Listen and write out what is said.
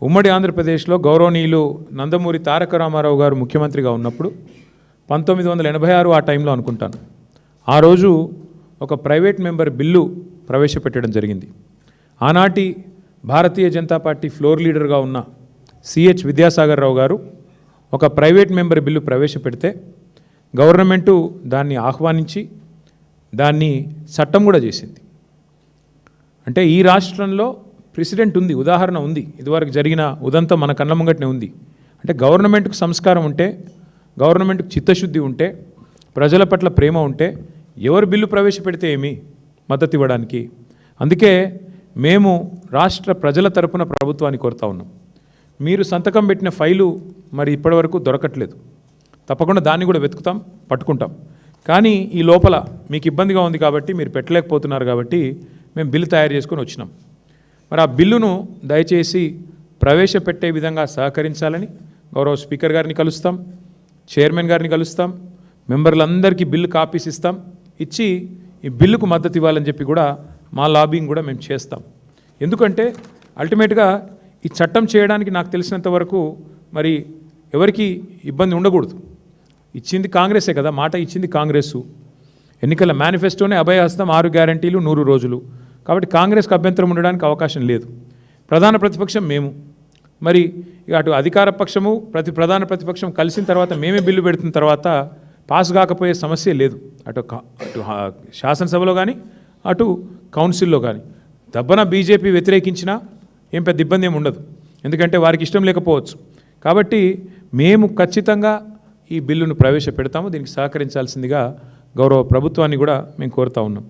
ఉమ్మడి ఆంధ్రప్రదేశ్లో గౌరవనీయులు నందమూరి తారక రామారావు గారు ముఖ్యమంత్రిగా ఉన్నప్పుడు 1986 ఆ టైంలో అనుకుంటాను, ఆ రోజు ఒక ప్రైవేట్ మెంబర్ బిల్లు ప్రవేశపెట్టడం జరిగింది. ఆనాటి భారతీయ జనతా పార్టీ ఫ్లోర్ లీడర్గా ఉన్న సిహెచ్ విద్యాసాగర్ రావు గారు ఒక ప్రైవేట్ మెంబర్ బిల్లు ప్రవేశపెడితే గవర్నమెంటు దాన్ని ఆహ్వానించి దాన్ని చట్టం కూడా చేసింది. అంటే ఈ రాష్ట్రంలో ప్రెసిడెంట్ ఉంది, ఉదాహరణ ఉంది, ఇదివరకు జరిగిన ఉదంతం మన కళ్ళ ముంగటనే ఉంది. అంటే గవర్నమెంట్కు సంస్కారం ఉంటే, గవర్నమెంట్కు చిత్తశుద్ధి ఉంటే, ప్రజల పట్ల ప్రేమ ఉంటే ఎవరు బిల్లు ప్రవేశపెడితే ఏమి మద్దతు ఇవ్వడానికి. అందుకే మేము రాష్ట్ర ప్రజల తరపున ప్రభుత్వాన్ని కోరుతా ఉన్నాం. మీరు సంతకం పెట్టిన ఫైలు మరి ఇప్పటివరకు దొరకట్లేదు. తప్పకుండా దాన్ని కూడా వెతుకుతాం, పట్టుకుంటాం. కానీ ఈ లోపల మీకు ఇబ్బందిగా ఉంది కాబట్టి, మీరు పెట్టలేకపోతున్నారు కాబట్టి మేము బిల్లు తయారు చేసుకొని వచ్చినాం. మరి ఆ బిల్లును దయచేసి ప్రవేశపెట్టే విధంగా సహకరించాలని గౌరవ స్పీకర్ గారిని కలుస్తాం, చైర్మన్ గారిని కలుస్తాం, మెంబర్లందరికీ బిల్లు కాపీస్ ఇస్తాం, ఇచ్చి ఈ బిల్లుకు మద్దతు ఇవ్వాలని చెప్పి కూడా మా లాబింగ్ కూడా మేము చేస్తాం. ఎందుకంటే అల్టిమేట్గా ఈ చట్టం చేయడానికి నాకు తెలిసినంత వరకు మరి ఎవరికి ఇబ్బంది ఉండకూడదు. ఇచ్చింది కాంగ్రెసే కదా, మాట ఇచ్చింది కాంగ్రెసు. ఎన్నికల మేనిఫెస్టోనే అభయహస్తం, 6 గ్యారంటీలు 100 రోజులు. కాబట్టి కాంగ్రెస్కి అభ్యంతరం ఉండడానికి అవకాశం లేదు. ప్రధాన ప్రతిపక్షం మేము, మరి అటు అధికార పక్షము ప్రధాన ప్రతిపక్షం కలిసిన తర్వాత మేమే బిల్లు పెడుతున్న తర్వాత పాస్ కాకపోయే సమస్య లేదు. అటు శాసనసభలో కానీ అటు కౌన్సిల్లో కానీ దబ్బన బీజేపీ వ్యతిరేకించినా ఏం పెద్ద ఇబ్బంది ఏమి ఉండదు, ఎందుకంటే వారికి ఇష్టం లేకపోవచ్చు. కాబట్టి మేము ఖచ్చితంగా ఈ బిల్లును ప్రవేశపెడతాము. దీనికి సహకరించాల్సిందిగా గౌరవ ప్రభుత్వాన్ని కూడా మేము కోరుతా ఉన్నాం.